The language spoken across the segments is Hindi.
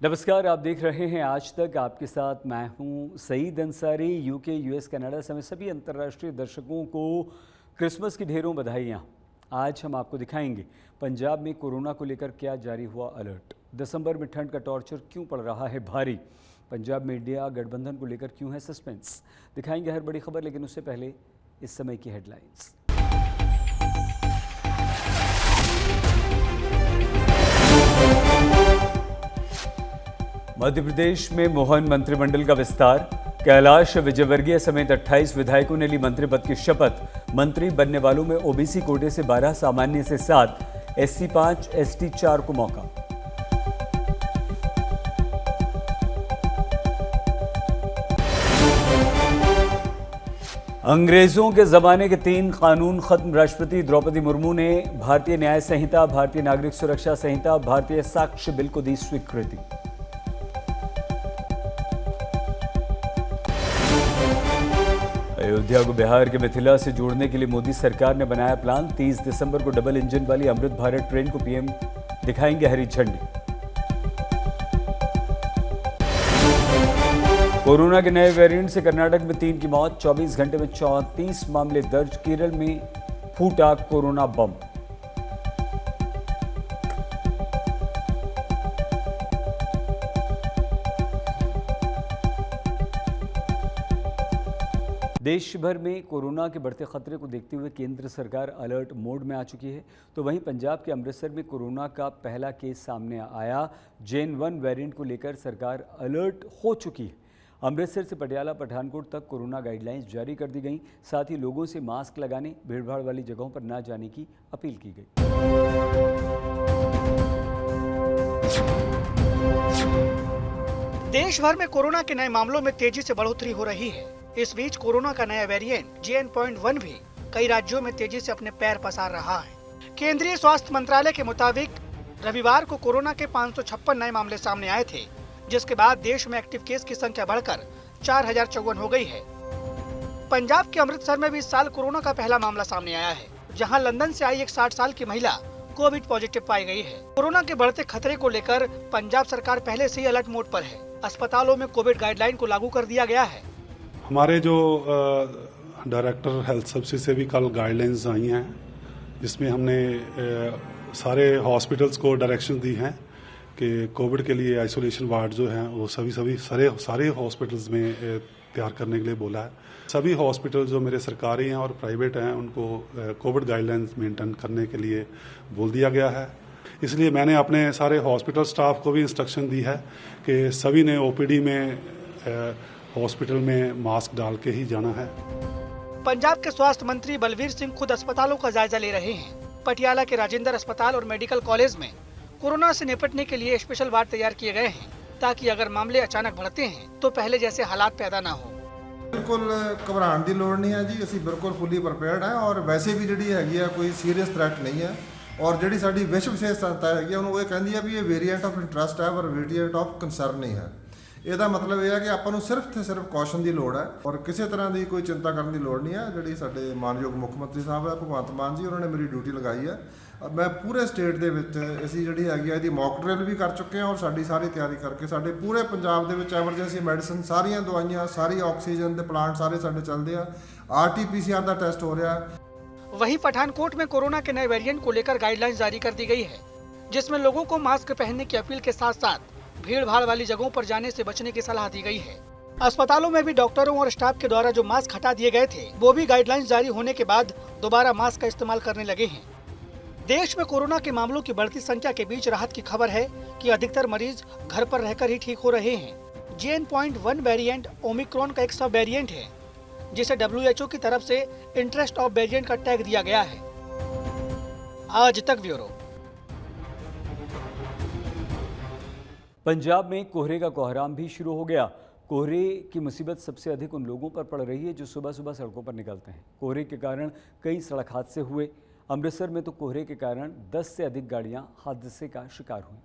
नमस्कार, आप देख रहे हैं आज तक। आपके साथ मैं हूं Saeed Ansari. UK, US, Canada समेत सभी अंतर्राष्ट्रीय दर्शकों को क्रिसमस की ढेरों बधाइयां। आज हम आपको दिखाएंगे पंजाब में कोरोना को लेकर क्या जारी हुआ अलर्ट। दिसंबर में ठंड का टॉर्चर क्यों पड़ रहा है भारी। पंजाब में इंडिया गठबंधन को लेकर क्यों है सस्पेंस। दिखाएंगे हर बड़ी खबर, लेकिन उससे पहले इस समय की हेडलाइंस। मध्य प्रदेश में मोहन मंत्रिमंडल का विस्तार। कैलाश विजयवर्गीय समेत 28 विधायकों ने ली मंत्री पद की शपथ। मंत्री बनने वालों में ओबीसी कोटे से 12, सामान्य से 7, एससी 5, एसटी 4 को मौका। अंग्रेजों के जमाने के 3 कानून खत्म। राष्ट्रपति द्रौपदी मुर्मू ने भारतीय न्याय संहिता, भारतीय नागरिक सुरक्षा संहिता, भारतीय साक्ष्य बिल को दी स्वीकृति। अयोध्या को बिहार के मिथिला से जोड़ने के लिए मोदी सरकार ने बनाया प्लान। 30 दिसंबर को डबल इंजन वाली अमृत भारत ट्रेन को पीएम दिखाएंगे हरी झंडी। कोरोना के नए वेरिएंट से कर्नाटक में 3 की मौत। 24 घंटे में 34 मामले दर्ज। केरल में फूटा कोरोना बम। देश भर में कोरोना के बढ़ते खतरे को देखते हुए केंद्र सरकार अलर्ट मोड में आ चुकी है। तो वहीं पंजाब के अमृतसर में कोरोना का पहला केस सामने आया। जेन 1 वेरिएंट को लेकर सरकार अलर्ट हो चुकी है। अमृतसर से पटियाला पठानकोट तक कोरोना गाइडलाइंस जारी कर दी गई। साथ ही लोगों से मास्क लगाने, भीड़भाड़ वाली जगहों पर न जाने की अपील की गई। देश भर में कोरोना के नए मामलों में तेजी से बढ़ोतरी हो रही है। इस बीच कोरोना का नया वेरिएंट JN.1 भी कई राज्यों में तेजी से अपने पैर पसार रहा है। केंद्रीय स्वास्थ्य मंत्रालय के मुताबिक रविवार को कोरोना के 556 नए मामले सामने आए थे, जिसके बाद देश में एक्टिव केस की संख्या बढ़कर 4054 हो गई है। पंजाब के अमृतसर में भी इस साल कोरोना का पहला मामला सामने आया है, जहाँ लंदन से आई एक 60 साल की महिला कोविड पॉजिटिव पाई गई है। कोरोना के बढ़ते खतरे को लेकर पंजाब सरकार पहले से ही अलर्ट मोड पर है। अस्पतालों में कोविड गाइडलाइन को लागू कर दिया गया है। हमारे जो डायरेक्टर हेल्थ सर्विसेज से भी कल गाइडलाइंस आई हैं, जिसमें हमने सारे हॉस्पिटल्स को डायरेक्शन दी हैं कि कोविड के लिए आइसोलेशन वार्ड जो हैं वो सारे हॉस्पिटल्स में तैयार करने के लिए बोला है। सभी हॉस्पिटल जो मेरे सरकारी हैं और प्राइवेट हैं उनको कोविड गाइडलाइंस मेंटेन करने के लिए बोल दिया गया है। इसलिए मैंने अपने सारे हॉस्पिटल स्टाफ को भी इंस्ट्रक्शन दी है कि सभी ने ओपीडी में हॉस्पिटल में मास्क डाल के ही जाना है। पंजाब के स्वास्थ्य मंत्री बलवीर सिंह खुद अस्पतालों का जायजा ले रहे हैं। पटियाला के राजेंद्र अस्पताल और मेडिकल कॉलेज में कोरोना से निपटने के लिए स्पेशल वार्ड तैयार किए गए हैं, ताकि अगर मामले अचानक बढ़ते हैं तो पहले जैसे हालात पैदा ना हो। बिल्कुल घबराने की लोड़ नहीं है जी, असी बिल्कुल फुली प्रिपेयर्ड है और वैसे भी जी है कोई सीरीयस थ्रेट नहीं है। और जी साडी विश्व विशेष संस्था है उन्होंने ये कहती है भी ये वेरीएंट ऑफ इंटरस्ट है पर वेरीएंट ऑफ कंसर्न नहीं है। ਇਹਦਾ ਮਤਲਬ ਇਹ ਹੈ ਕਿ ਆਪਾਂ ਨੂੰ ਸਿਰਫ ਤੇ ਸਿਰਫ ਕੌਸ਼ਨ ਦੀ ਲੋੜ ਹੈ ਔਰ ਕਿਸੇ ਤਰ੍ਹਾਂ ਦੀ ਕੋਈ ਚਿੰਤਾ ਕਰਨ ਦੀ ਲੋੜ ਨਹੀਂ ਹੈ। ਜਿਹੜੀ ਸਾਡੇ ਮਾਨਯੋਗ ਮੁੱਖ ਮੰਤਰੀ ਸਾਹਿਬ ਹੈ ਭਗਵੰਤ ਮਾਨ ਜੀ, ਉਹਨਾਂ ਨੇ ਮੇਰੀ ਡਿਊਟੀ ਲਗਾਈ ਹੈ। ਮੈਂ ਪੂਰੇ ਸਟੇਟ ਦੇ ਵਿੱਚ ਅਸੀਂ ਜਿਹੜੀ ਹੈਗੀ ਆ ਇਹਦੀ ਮੌਕ ਡਰਿਲ ਵੀ ਕਰ ਚੁੱਕੇ ਹਾਂ ਔਰ ਸਾਡੀ ਸਾਰੀ ਤਿਆਰੀ ਕਰਕੇ ਸਾਡੇ ਪੂਰੇ ਪੰਜਾਬ ਦੇ ਵਿੱਚ ਐਮਰਜੈਂਸੀ ਮੈਡੀਸਨ, ਸਾਰੀਆਂ ਦਵਾਈਆਂ, ਸਾਰੀ ਆਕਸੀਜਨ ਦੇ ਪਲਾਂਟ ਸਾਰੇ ਸਾਡੇ ਚੱਲਦੇ ਆ। RT-PCR ਦਾ ਟੈਸਟ ਹੋ ਰਿਹਾ। वहीं पठानकोट में कोरोना के नए वेरिएंट को लेकर गाइडलाइंस जारी कर दी गई है, जिसमें लोगों को मास्क पहनने की अपील के साथ साथ भीड़ भाड़ वाली जगहों पर जाने से बचने की सलाह दी गई है। अस्पतालों में भी डॉक्टरों और स्टाफ के द्वारा जो मास्क हटा दिए गए थे, वो भी गाइडलाइंस जारी होने के बाद दोबारा मास्क का इस्तेमाल करने लगे हैं। देश में कोरोना के मामलों की बढ़ती संख्या के बीच राहत की खबर है कि अधिकतर मरीज घर पर रहकर ही ठीक हो रहे हैं। JN.1 वेरिएंट ओमिक्रॉन का एक सब वेरिएंट है, जिसे WHO की तरफ से इंटरेस्ट ऑफ वेरिएंट का टैग दिया गया है। आज तक ब्यूरो। पंजाब में कोहरे का कोहराम भी शुरू हो गया। कोहरे की मुसीबत सबसे अधिक उन लोगों पर पड़ रही है जो सुबह सुबह सड़कों पर निकलते हैं। कोहरे के कारण कई सड़क हादसे हुए। अमृतसर में तो कोहरे के कारण 10 से अधिक गाड़ियां हादसे का शिकार हुई।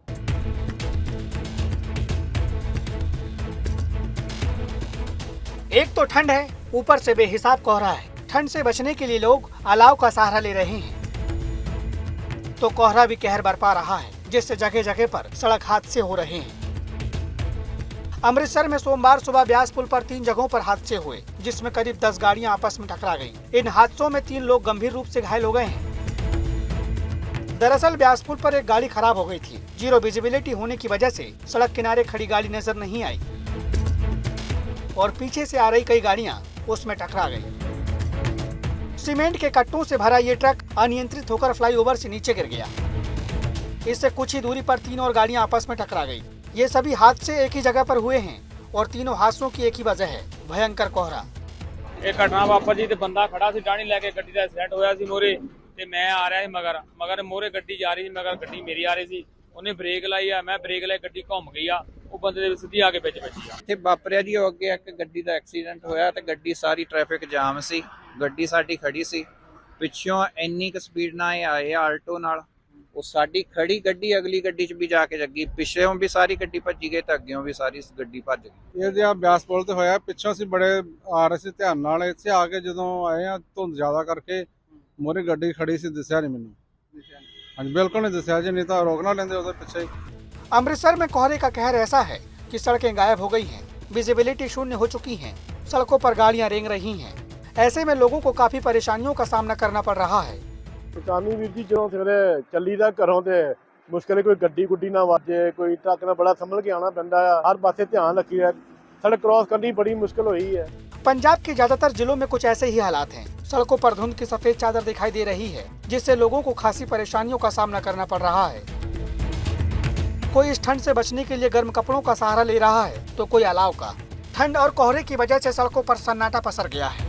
एक तो ठंड है, ऊपर से बेहिसाब कोहरा है। ठंड से बचने के लिए लोग अलाव का सहारा ले रहे हैं, तो कोहरा भी कहर बरपा रहा है, जिससे जगह जगह पर सड़क हादसे हो रहे हैं। अमृतसर में सोमवार सुबह ब्यास पुल पर 3 जगहों पर हादसे हुए, जिसमें करीब 10 गाड़ियां आपस में टकरा गईं। इन हादसों में 3 लोग गंभीर रूप से घायल हो गए हैं। दरअसल ब्यास पुल पर एक गाड़ी खराब हो गई थी। जीरो विजिबिलिटी होने की वजह से सड़क किनारे खड़ी गाड़ी नजर नहीं आई और पीछे से आ रही कई गाड़ियां उसमें टकरा गई। सीमेंट के कट्टों से भरा ये ट्रक अनियंत्रित होकर फ्लाईओवर से नीचे गिर गया। इससे कुछ ही दूरी पर 3 और गाड़ियां आपस में टकरा गई। ये सभी हादसे एक ही जगह पर हुए हैं और तीनों हादसों की एक ही वजह है, भयंकर कोहरा। ਇਹ ਘਟਨਾ ਵਾਪਰੀ ਤੇ ਬੰਦਾ ਖੜਾ ਸੀ ਡਾਣੀ ਲੈ ਕੇ ਗੱਡੀ ਦਾ ਐਕਸੀਡੈਂਟ ਹੋਇਆ ਸੀ ਮੋਰੇ ਤੇ ਮੈਂ ਆ ਰਿਹਾ ਸੀ ਮਗਰ ਮੋਰੇ ਗੱਡੀ ਜਾ ਰਹੀ ਸੀ ਮਗਰ ਗੱਡੀ ਮੇਰੀ ਆ ਰਹੀ ਸੀ ਉਹਨੇ ਬ੍ਰੇਕ ਲਾਈ ਆ ਮੈਂ ਬ੍ਰੇਕ ਲਾਈ ਗੱਡੀ ਘੁੰਮ ਗਈ ਆ ਉਹ ਬੰਦੇ ਦੇ ਸਿੱਧੀ ਆ ਕੇ ਵਿੱਚ ਵੱਜੀ ਆ। ਇੱਥੇ ਵਾਪਰਿਆ ਜੀ ਅੱਗੇ ਇੱਕ ਗੱਡੀ ਦਾ ਐਕਸੀਡੈਂਟ ਹੋਇਆ ਤੇ ਗੱਡੀ ਸਾਰੀ ਟ੍ਰੈਫਿਕ ਜਾਮ ਸੀ। ਗੱਡੀ ਸਾਡੀ ਖੜੀ ਸੀ, ਪਿੱਛੋਂ ਇੰਨੀ ਕੁ ਸਪੀਡ ਨਾਲ ਆਏ ਆਲਟੋ ਨਾਲ, ਉਹ ਸਾਡੀ ਖੜੀ ਗੱਡੀ ਅਗਲੀ ਗੱਡੀ 'ਚ ਵੀ ਜਾ ਕੇ ਲੱਗੀ। ਪਿੱਛੇੋਂ ਵੀ ਸਾਰੀ ਗੱਡੀ ਭੱਜੀ ਗਈ ਤੇ ਅੱਗੇੋਂ ਵੀ ਸਾਰੀ ਗੱਡੀ ਭੱਜ ਗਈ। ਇਹ ਜਿਹਾ ਬਿਆਸ ਪੁਲ ਤੇ ਹੋਇਆ, ਪਿੱਛੋਂ ਅਸੀਂ ਬੜੇ ਆ ਰਹੇ ਸੀ ਧਿਆਨ ਨਾਲ, ਇੱਥੇ ਆ ਕੇ ਜਦੋਂ ਆਏ ਆ ਧੁੰਦ ਜ਼ਿਆਦਾ ਕਰਕੇ ਮੋਰੇ ਗੱਡੀ ਖੜੀ ਸੀ, ਦਿਸਿਆ ਨਹੀਂ ਮੈਨੂੰ। ਹਾਂਜੀ ਬਿल्कुल नहीं दिशा जी, नहीं तो रोकना लेंगे उधर पीछे। अमृतसर में कोहरे का कहर ऐसा है कि सड़कें गायब हो गई हैं, विजिबिलिटी शून्य हो चुकी है, सड़कों पर गाड़ियां रेंग रही हैं। ऐसे में लोगों को काफी परेशानियों का सामना करना पड़ रहा है। किसानी वीर जी जो सवेरे चली दा घरों ते मुश्किल कोई गड्डी गुड्डी ना वाजे, कोई ट्रक ना बड़ा संभल के आना पैंदा है। हर पासे ध्यान रखी है, सड़क क्रॉस करनी बड़ी मुश्किल हुई है। पंजाब के ज्यादातर जिलों में कुछ ऐसे ही हालात हैं। सड़कों पर धुंध की सफेद चादर दिखाई दे रही है, जिससे लोगों को खासी परेशानियों का सामना करना पड़ रहा है। कोई इस ठंड से बचने के लिए गर्म कपड़ों का सहारा ले रहा है तो कोई अलाव का। ठंड और कोहरे की वजह से सड़कों पर सन्नाटा पसर गया है।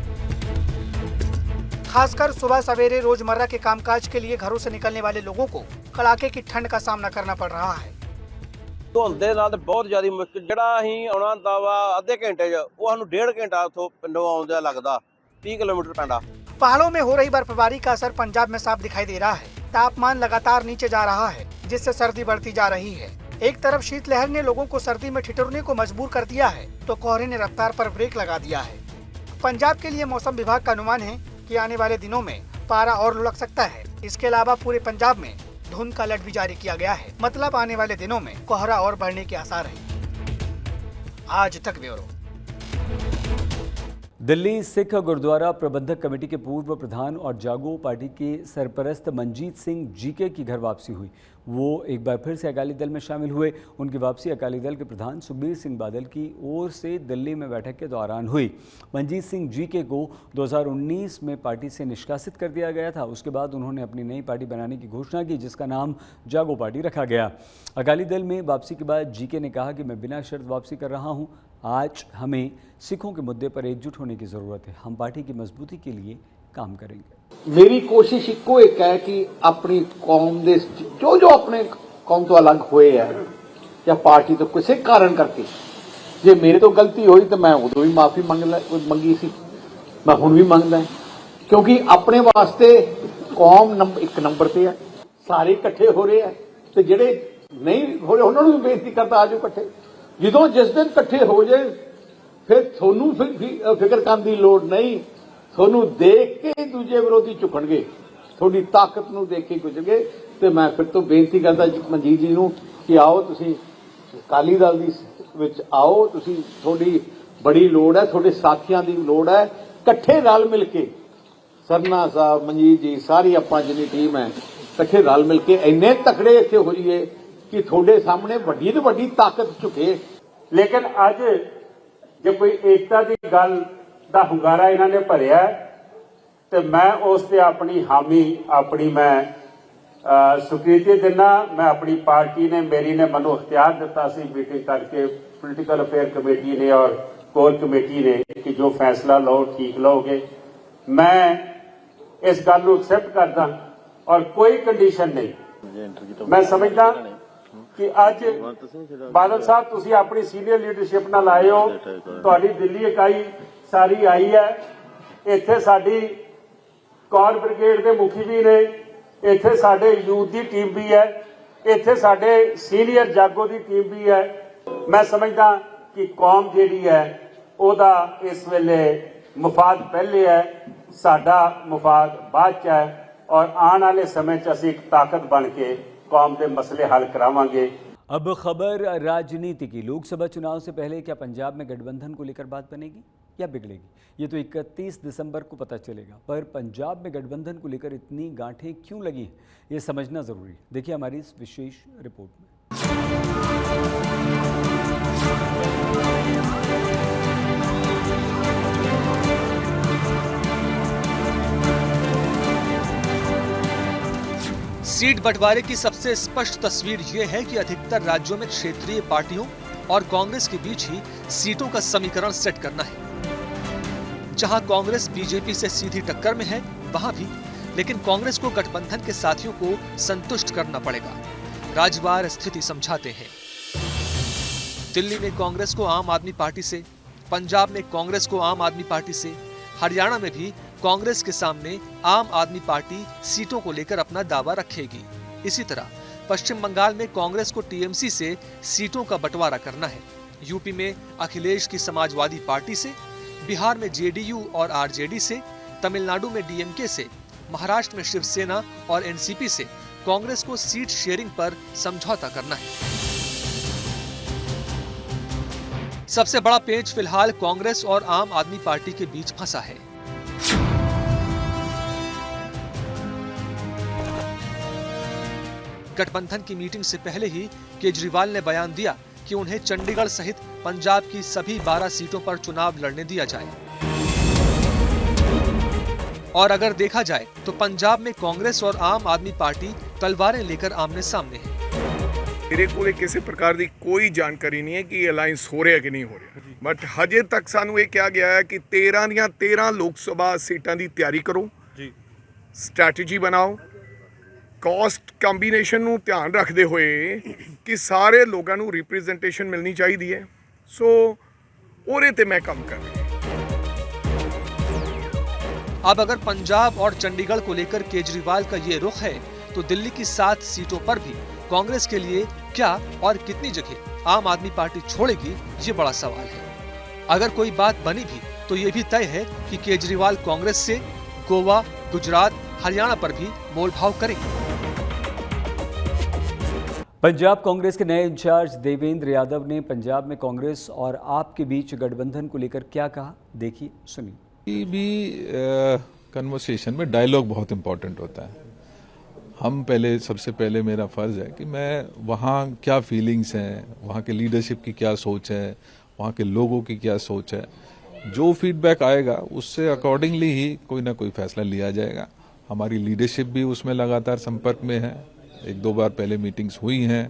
खासकर सुबह सवेरे रोजमर्रा के कामकाज के लिए घरों से निकलने वाले लोगों को कड़ाके की ठंड का सामना करना पड़ रहा है। ਧੁੰਦ ਦੇ ਨਾਲ ਬਹੁਤ ਜ਼ਿਆਦਾ ਮੁਸ਼ਕਿਲ, ਜਿਹੜਾ ਅਸੀਂ ਆਉਣਾ ਹੁੰਦਾ ਵਾ ਅੱਧੇ ਘੰਟੇ 'ਚ, ਉਹ ਸਾਨੂੰ 1.5 ਘੰਟਾ ਉੱਥੋਂ ਪਿੰਡੋਂ ਆਉਂਦਾ ਲੱਗਦਾ 30 किलोमीटर ਪੈਂਦਾ। पहाड़ों में हो रही बर्फबारी का असर पंजाब में साफ दिखाई दे रहा है। तापमान लगातार नीचे जा रहा है, जिससे सर्दी बढ़ती जा रही है। एक तरफ शीतलहर ने लोगों को सर्दी में ठिठुरने को मजबूर कर दिया है, तो कोहरे ने रफ्तार पर ब्रेक लगा दिया है। पंजाब के लिए मौसम विभाग का अनुमान है कि आने वाले दिनों में पारा और लुढ़क सकता है। इसके अलावा पूरे पंजाब में धुंध का अलर्ट भी जारी किया गया है। मतलब आने वाले दिनों में कोहरा और बढ़ने के आसार हैं। आज तक ब्यूरो। दिल्ली सिख गुरुद्वारा प्रबंधक कमेटी के पूर्व प्रधान और जागो पार्टी के सरपरस्त मनजीत सिंह जीके की घर वापसी हुई। वो एक बार फिर से अकाली दल में शामिल हुए। उनकी वापसी अकाली दल के प्रधान सुखबीर सिंह बादल की ओर से दिल्ली में बैठक के दौरान हुई। मनजीत सिंह जीके को 2019 में पार्टी से निष्कासित कर दिया गया था। उसके बाद उन्होंने अपनी नई पार्टी बनाने की घोषणा की, जिसका नाम जागो पार्टी रखा गया। अकाली दल में वापसी के बाद जीके ने कहा कि मैं बिना शर्त वापसी कर रहा हूँ। आज हमें सिखों के मुद्दे पर एकजुट होने की ज़रूरत है। हम पार्टी की मजबूती के लिए काम करेंगे। मेरी कोशिश इको एक है कि अपनी कौम दे जो अपने कौम तो अलग हुए है या पार्टी तो किसी कारण करके जे मेरे तो गलती हुई तो मैं उदों भी माफी मंगी सी, मैं हुण भी मंगदा, क्योंकि अपने वास्ते कौम एक नंबर पे है, सारे इकट्ठे हो रहे हैं तो जेडे नहीं हो रहे उन्होंने भी बेनती करता आज इकट्ठे। ਜਦੋਂ जिस दिन इकट्ठे हो जाए फिर थोनू फिक्र करने की लोड़ नहीं, थोनू देख के दूजे विरोधी झुकणगे, थोड़ी ताकत नूं देख के झुकणगे। तो मैं फिर तो बेनती करता मनजीत जी नूं कि आओ तुसीं अकाली दल दी विच आओ, तुसीं थोड़ी बड़ी लोड़ है, थोड़े साथियां दी लोड़ है, इकट्ठे रल मिल के सरना साहब मनजीत जी सारी आपां जिन्नी टीम है इकट्ठे रल मिल के इन्ने तकड़े इत्थे हो जाइए कि थोड़े सामने वड्डी तो वड्डी ताकत झुके। लेकिन अज जो कोई एकता की गल का हुंगारा इन्होंने भरिया तो मैं उस ते अपनी हामी अपनी मैं स्वीकृति देना। मैं अपनी पार्टी ने मेरी ने मनो अख्तियार दिता सी मीटिंग करके पोलिटिकल अफेयर कमेटी ने और कोर कमेटी ने कि जो फैसला लो ठीक लोगे। मैं इस गल को एक्सेप्ट करदा और कोई कंडीशन नहीं। मैं समझदा कि अज बादल साहब तुसी अपनी सीनियर लीडरशिप नाल आए हो, तुहाडी दिल्ली इकाई सारी आई है, इत्थे साडी कौर ब्रिगेड के मुखी भी ने, इत्थे साडे यूथ की टीम भी है, इत्थे साडे सीनियर जागो की टीम भी है। मैं समझदा कि कौम जिहड़ी है ओदा इस वेले मुफाद पहले है, साडा मुफाद बाद च है और आने वाले समय च असीं एक ताकत बन के कौम के मसले हल करावांगे। अब खबर राजनीति की। लोकसभा चुनाव से पहले क्या पंजाब में गठबंधन को लेकर बात बनेगी या बिगड़ेगी, ये तो 31 दिसंबर को पता चलेगा। पर पंजाब में गठबंधन को लेकर इतनी गांठें क्यों लगी हैं, ये समझना ज़रूरी है। देखिए हमारी इस विशेष रिपोर्ट में। सीट बंटवारे की सबसे स्पष्ट तस्वीर ये है कि अधिकतर राज्यों में क्षेत्रीय पार्टियों और कांग्रेस के बीच ही सीटों का समीकरण सेट करना है। जहां कांग्रेस बीजेपी से सीधी टक्कर में है, वहां भी, लेकिन कांग्रेस को गठबंधन के साथियों को संतुष्ट करना पड़ेगा। राज्यवार स्थिति समझाते हैं। दिल्ली में कांग्रेस को आम आदमी पार्टी से, पंजाब में कांग्रेस को आम आदमी पार्टी से, हरियाणा में भी कांग्रेस के सामने आम आदमी पार्टी सीटों को लेकर अपना दावा रखेगी। इसी तरह पश्चिम बंगाल में कांग्रेस को टीएमसी से सीटों का बंटवारा करना है। यूपी में अखिलेश की समाजवादी पार्टी से, बिहार में जेडीयू और आरजेडी से, तमिलनाडु में डीएमके से, महाराष्ट्र में शिवसेना और एनसीपी से कांग्रेस को सीट शेयरिंग पर समझौता करना है। सबसे बड़ा पेच फिलहाल कांग्रेस और आम आदमी पार्टी के बीच फंसा है। गठबंधन की मीटिंग से पहले ही केजरीवाल ने बयान दिया कि उन्हें चंडीगढ़ सहित पंजाब की सभी 12 सीटों पर चुनाव लड़ने दिया जाए। और अगर देखा जाए तो पंजाब में कांग्रेस और आम आदमी पार्टी तलवारें लेकर आमने सामने है। मेरे को किसी प्रकार की कोई जानकारी नहीं है कि अलायंस हो रहा है कि नहीं हो रहा, बट हजे तक सानू ये कहा गया है कि 13 ਦੀਆਂ 13 लोक सभा सीटां की तैयारी करो जी, स्ट्रैटेजी बनाओ, कॉस्ट ਕੰਬੀਨੇਸ਼ਨ ਨੂੰ ध्यान रखते हुए कि सारे लोगों को रिप्रेजेंटेशन मिलनी चाहिए है। सो ਉਹਦੇ ਤੇ मैं काम कर रहा हूँ। अब अगर पंजाब और चंडीगढ़ को लेकर केजरीवाल का ये रुख है तो दिल्ली की 7 सीटों पर भी कांग्रेस के लिए क्या और कितनी जगह आम आदमी पार्टी छोड़ेगी, ये बड़ा सवाल है। अगर कोई बात बनी भी तो ये भी तय है कि केजरीवाल कांग्रेस से गोवा, गुजरात, हरियाणा पर भी मोलभाव करेंगे। पंजाब कांग्रेस के नए इंचार्ज देवेंद्र यादव ने पंजाब में कांग्रेस और आप के बीच गठबंधन को लेकर क्या कहा, देखिए सुनिए। भी कन्वर्सेशन में डायलॉग बहुत इम्पोर्टेंट होता है। हम सबसे पहले मेरा फ़र्ज़ है कि मैं वहाँ क्या फीलिंग्स हैं, वहाँ के लीडरशिप की क्या सोच है, वहाँ के लोगों की क्या सोच है, जो फीडबैक आएगा उससे अकॉर्डिंगली ही कोई ना कोई फैसला लिया जाएगा। हमारी लीडरशिप भी उसमें लगातार संपर्क में है। 1-2 बार पहले मीटिंग्स हुई हैं,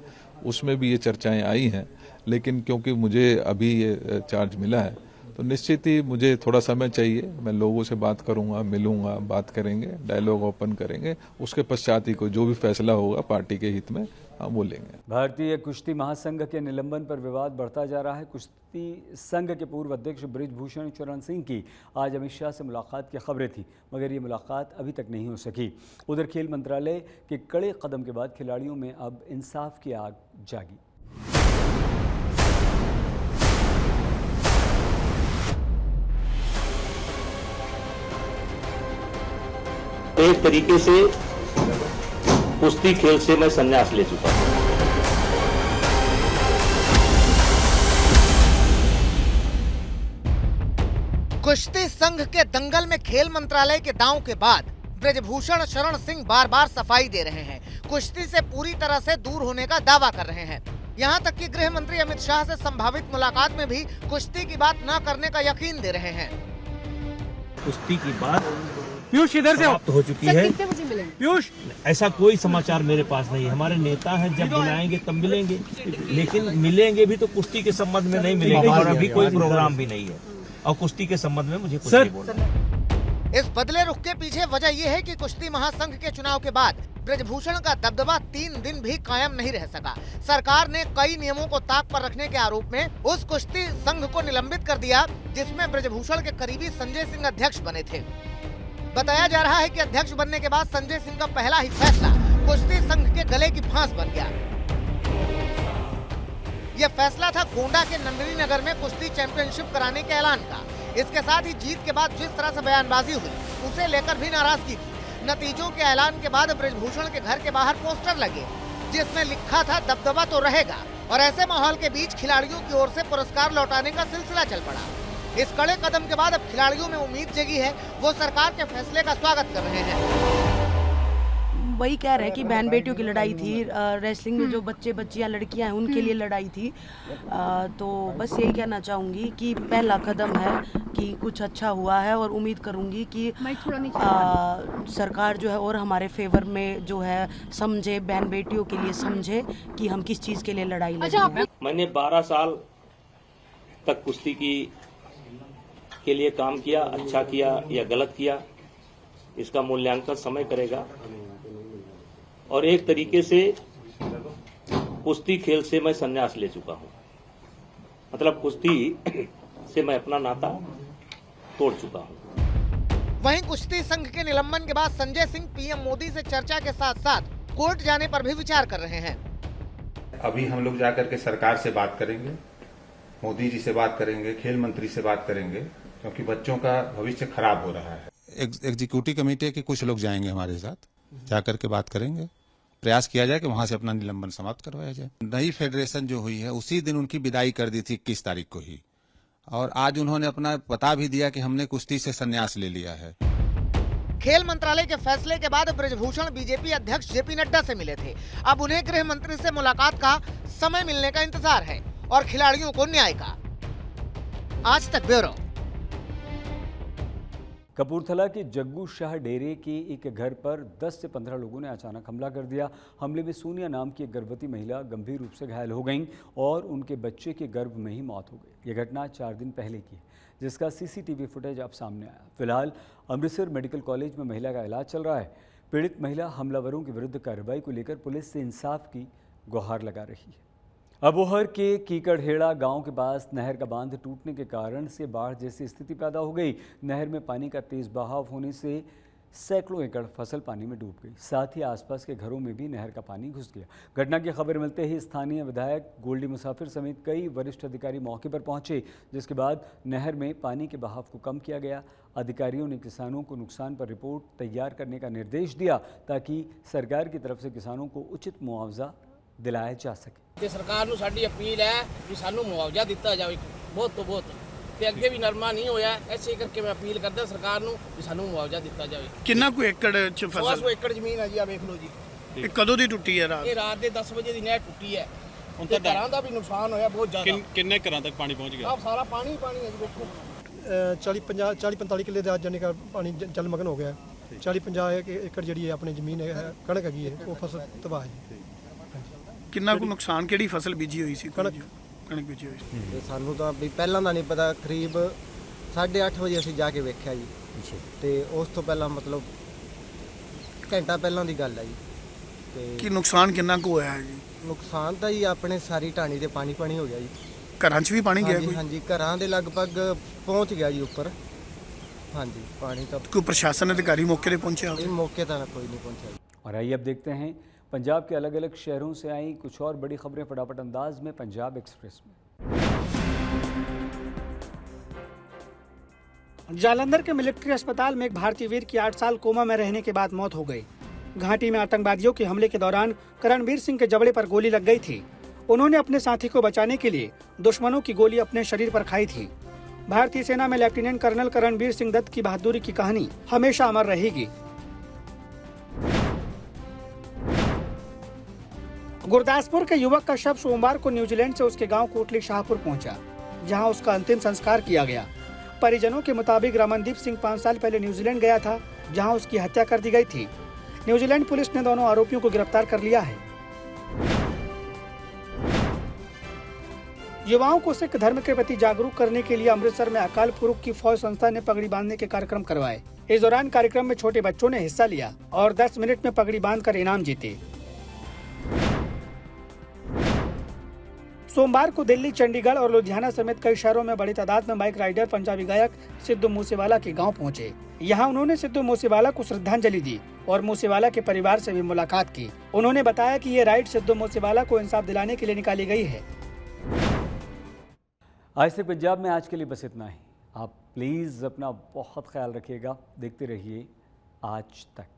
उसमें भी ये चर्चाएं आई हैं, लेकिन क्योंकि मुझे अभी ये चार्ज मिला है तो निश्चित ही मुझे थोड़ा समय चाहिए। मैं लोगों से बात करूंगा, मिलूंगा, बात करेंगे, डायलॉग ओपन करेंगे, उसके पश्चात ही कोई जो भी फैसला होगा पार्टी के हित में हम वो लेंगे। भारतीय कुश्ती महासंघ के निलंबन पर विवाद बढ़ता जा रहा है। कुश्ती संघ के पूर्व अध्यक्ष बृजभूषण शरण सिंह की आज अमित शाह से मुलाकात की खबरें थी, मगर ये मुलाकात अभी तक नहीं हो सकी। उधर खेल मंत्रालय के कड़े कदम के बाद खिलाड़ियों में अब इंसाफ की आग जागी। एक तरीके से कुश्ती खेल से मैं संन्यास ले चुका हूं। कुश्ती संघ के दंगल में खेल मंत्रालय के दांव के बाद बृजभूषण शरण सिंह बार बार सफाई दे रहे हैं। कुश्ती से पूरी तरह से दूर होने का दावा कर रहे हैं। यहां तक कि गृह मंत्री अमित शाह से संभावित मुलाकात में भी कुश्ती की बात न करने का यकीन दे रहे हैं। कुश्ती की बात पीयूष इधर से समाप्त हो चुकी है। पीयूष, ऐसा कोई समाचार मेरे पास नहीं है। हमारे नेता हैं, जब बुलाएंगे तब मिलेंगे, लेकिन मिलेंगे भी तो कुश्ती के संबंध में नहीं मिलेंगे और अभी कोई प्रोग्राम भी नहीं है और कुश्ती के संबंध में मुझे कुछ नहीं बोलना। इस बदले रुख के पीछे वजह यह है कि कुश्ती महासंघ के चुनाव के बाद बृजभूषण का दबदबा 3 दिन भी कायम नहीं रह सका। सरकार ने कई नियमों को ताक पर रखने के आरोप में उस कुश्ती संघ को निलंबित कर दिया जिसमें बृजभूषण के करीबी संजय सिंह अध्यक्ष बने थे। बताया जा रहा है कि अध्यक्ष बनने के बाद संजय सिंह का पहला ही फैसला कुश्ती संघ के गले की फांस बन गया। यह फैसला था गोंडा के नंदिनी नगर में कुश्ती चैंपियनशिप कराने के ऐलान का। इसके साथ ही जीत के बाद जिस तरह से बयानबाजी हुई उसे लेकर भी नाराजगी थी। नतीजों के ऐलान के बाद बृजभूषण के घर के बाहर पोस्टर लगे जिसमें लिखा था दबदबा तो रहेगा और ऐसे माहौल के बीच खिलाड़ियों की ओर से पुरस्कार लौटाने का सिलसिला चल पड़ा। इस कड़े कदम के बाद अब खिलाड़ियों में उम्मीद जगी है, वो सरकार के फैसले का स्वागत कर रहे हैं। वही कह रहे हैं कि बहन बेटियों की लड़ाई थी, रेसलिंग में जो बच्चे बच्चियां लड़कियां हैं उनके लिए लड़ाई थी। तो बस यही कहना चाहूँगी कि पहला कदम है कि कुछ अच्छा हुआ है और उम्मीद करूँगी कि सरकार जो है और हमारे फेवर में जो है समझे, बहन बेटियों के लिए समझे कि हम किस चीज़ के लिए लड़ाई लड़ रहे हैं। मैंने 12 साल तक कुश्ती के लिए काम किया, अच्छा किया या गलत किया, इसका मूल्यांकन समय करेगा। और एक तरीके से कुश्ती खेल से मैं संन्यास ले चुका हूं, मतलब कुश्ती से मैं अपना नाता तोड़ चुका हूं। वहीं कुश्ती संघ के निलंबन के बाद संजय सिंह पीएम मोदी से चर्चा के साथ साथ कोर्ट जाने पर भी विचार कर रहे हैं। अभी हम लोग जाकर के सरकार से बात करेंगे, मोदी जी से बात करेंगे, खेल मंत्री से बात करेंगे, क्योंकि बच्चों का भविष्य खराब हो रहा है। एग्जीक्यूटिव कमेटी के कुछ लोग जाएंगे हमारे साथ, जाकर के बात करेंगे, प्रयास किया जाए कि वहां से अपना निलंबन समाप्त करवाया जाए। नई फेडरेशन जो हुई है उसी दिन उनकी विदाई कर दी थी 21 तारीख को ही, और आज उन्होंने अपना बता भी दिया कि हमने कुश्ती से संन्यास ले लिया है। खेल मंत्रालय के फैसले के बाद ब्रजभूषण बीजेपी अध्यक्ष जेपी नड्डा से मिले थे। अब उन्हें गृह मंत्री से मुलाकात का समय मिलने का इंतजार है और खिलाड़ियों को न्याय का। आज तक ब्यूरो। कपूरथला के जग्गू शाह डेरे के एक घर पर 10 से 15 लोगों ने अचानक हमला कर दिया। हमले में सोनिया नाम की एक गर्भवती महिला गंभीर रूप से घायल हो गईं और उनके बच्चे के गर्भ में ही मौत हो गई। यह घटना 4 दिन पहले की है, जिसका सीसीटीवी फुटेज अब सामने आया। फिलहाल अमृतसर मेडिकल कॉलेज में महिला का इलाज चल रहा है। पीड़ित महिला हमलावरों के विरुद्ध कार्रवाई को लेकर पुलिस से इंसाफ की गुहार लगा रही है। अबोहर के कीकड़हेड़ा गांव के पास नहर का बांध टूटने के कारण से बाढ़ जैसी स्थिति पैदा हो गई। नहर में पानी का तेज बहाव होने से सैकड़ों एकड़ फसल पानी में डूब गई। साथ ही आसपास के घरों में भी नहर का पानी घुस गया। घटना की खबर मिलते ही स्थानीय विधायक गोल्डी मुसाफिर समेत कई वरिष्ठ अधिकारी मौके पर पहुंचे, जिसके बाद नहर में पानी के बहाव को कम किया गया। अधिकारियों ने किसानों को नुकसान पर रिपोर्ट तैयार करने का निर्देश दिया ताकि सरकार की तरफ से किसानों को उचित मुआवजा दिलाया जा सके। ਤੇ ਸਰਕਾਰ ਨੂੰ ਸਾਡੀ ਅਪੀਲ ਹੈ ਕਿ ਸਾਨੂੰ ਮੁਆਵਜ਼ਾ ਦਿੱਤਾ ਜਾਵੇ, ਬਹੁਤ ਤੋਂ ਬਹੁਤ, ਤੇ ਅੱਗੇ ਵੀ ਨਰਮਾ ਨਹੀਂ ਹੋਇਆ, ਐਸੇ ਕਰਕੇ ਮੈਂ ਅਪੀਲ ਕਰਦਾ ਸਰਕਾਰ ਨੂੰ ਕਿ ਸਾਨੂੰ ਮੁਆਵਜ਼ਾ ਦਿੱਤਾ ਜਾਵੇ। ਕਿੰਨਾ ਕੁ ਏਕੜ ਚ ਫਸਲ? 100 ਏਕੜ ਜ਼ਮੀਨ ਹੈ ਜੀ, ਆ ਵੇਖ ਲਓ ਜੀ। ਇਹ ਕਦੋਂ ਦੀ ਟੁੱਟੀ ਹੈ ਰਾਤ? ਇਹ ਰਾਤ ਦੇ 10 ਵਜੇ ਦੀ ਨਹਿਰ ਟੁੱਟੀ ਹੈ। ਹੁਣ ਤਾਂ ਘਰਾਂ ਦਾ ਵੀ ਨੁਕਸਾਨ ਹੋਇਆ ਬਹੁਤ ਜ਼ਿਆਦਾ। ਕਿੰਨੇ ਘਰਾਂ ਤੱਕ ਪਾਣੀ ਪਹੁੰਚ ਗਿਆ? ਆਹ ਸਾਰਾ ਪਾਣੀ ਪਾਣੀ ਹੈ ਜੀ, ਵੇਖੋ। 40-45 ਕਿੱਲੇ ਦਾ ਜਾਨੀ ਕਿ ਪਾਣੀ ਜਲਮਗਨ ਹੋ ਗਿਆ। 40-50 ਏਕੜ ਜਿਹੜੀ ਹੈ ਆਪਣੀ ਜ਼ਮੀਨ ਹੈ, ਕਣਕ ਹੈਗੀ ਹੈ, ਉਹ ਫਸਲ ਤਬਾਹ ਹੈ। ਕਿੰਨਾ ਕੁ ਨੁਕਸਾਨ, ਕਿਹੜੀ ਫਸਲ ਬੀਜੀ ਹੋਈ ਸੀ? ਕਣਕ ਬੀਜੀ ਹੋਈ ਸੀ। ਸਾਨੂੰ ਤਾਂ ਵੀ ਪਹਿਲਾਂ ਦਾ ਨਹੀਂ ਪਤਾ, ਕਰੀਬ 8:30 ਵਜੇ ਅਸੀਂ ਜਾ ਕੇ ਵੇਖਿਆ ਜੀ, ਤੇ ਉਸ ਤੋਂ ਪਹਿਲਾਂ ਮਤਲਬ ਘੰਟਾ ਪਹਿਲਾਂ ਦੀ ਗੱਲ ਹੈ ਜੀ। ਤੇ ਕੀ ਨੁਕਸਾਨ ਕਿੰਨਾ ਕੁ ਹੋਇਆ ਹੈ ਜੀ? ਨੁਕਸਾਨ ਤਾਂ ਜੀ ਆਪਣੇ ਸਾਰੀ ਢਾਣੀ ਦੇ ਪਾਣੀ ਹੋ ਗਿਆ ਜੀ। ਘਰਾਂ 'ਚ ਵੀ ਪਾਣੀ ਗਿਆ ਕੋਈ? ਹਾਂਜੀ, ਘਰਾਂ ਦੇ ਲਗਭਗ ਪਹੁੰਚ ਗਿਆ ਜੀ ਉੱਪਰ। ਹਾਂਜੀ, पानी का कोई प्रशासन अधिकारी मौके पे पहुंचे? मौके तक कोई नहीं पहुंचा। और आइए अब देखते हैं पंजाब के अलग अलग शहरों से आई कुछ और बड़ी खबरें फटाफट अंदाज में पंजाब एक्सप्रेस में। जालंधर के मिलिट्री अस्पताल में एक भारतीय वीर की 8 साल कोमा में रहने के बाद मौत हो गई। घाटी में आतंकवादियों के हमले के दौरान करणवीर सिंह के जबड़े पर गोली लग गई थी। उन्होंने अपने साथी को बचाने के लिए दुश्मनों की गोली अपने शरीर पर खाई थी। भारतीय सेना में लेफ्टिनेंट कर्नल करणवीर सिंह दत्त की बहादुरी की कहानी हमेशा अमर रहेगी। गुरदासपुर के युवक का शव सोमवार को न्यूजीलैंड से उसके गांव कोटली शाहपुर पहुंचा, जहां उसका अंतिम संस्कार किया गया। परिजनों के मुताबिक रमनदीप सिंह 5 साल पहले न्यूजीलैंड गया था, जहां उसकी हत्या कर दी गई थी। न्यूजीलैंड पुलिस ने दोनों आरोपियों को गिरफ्तार कर लिया है। युवाओं को सिख धर्म के प्रति जागरूक करने के लिए अमृतसर में अकाल पुरख की फौज संस्था ने पगड़ी बांधने के कार्यक्रम करवाए। इस दौरान कार्यक्रम में छोटे बच्चों ने हिस्सा लिया और 10 मिनट में पगड़ी बांधकर इनाम जीते। सोमवार को दिल्ली, चंडीगढ़ और लुधियाना समेत कई शहरों में बड़ी तादाद में बाइक राइडर पंजाबी गायक सिद्धू मूसेवाला के गांव पहुंचे। यहां उन्होंने सिद्धू मूसेवाला को श्रद्धांजलि दी और मूसेवाला के परिवार से भी मुलाकात की। उन्होंने बताया कि ये राइड सिद्धू मूसेवाला को इंसाफ दिलाने के लिए निकाली गई है। आज तक पंजाब में आज के लिए बस इतना ही। आप प्लीज़ अपना बहुत ख्याल रखिएगा। देखते रहिए आज तक।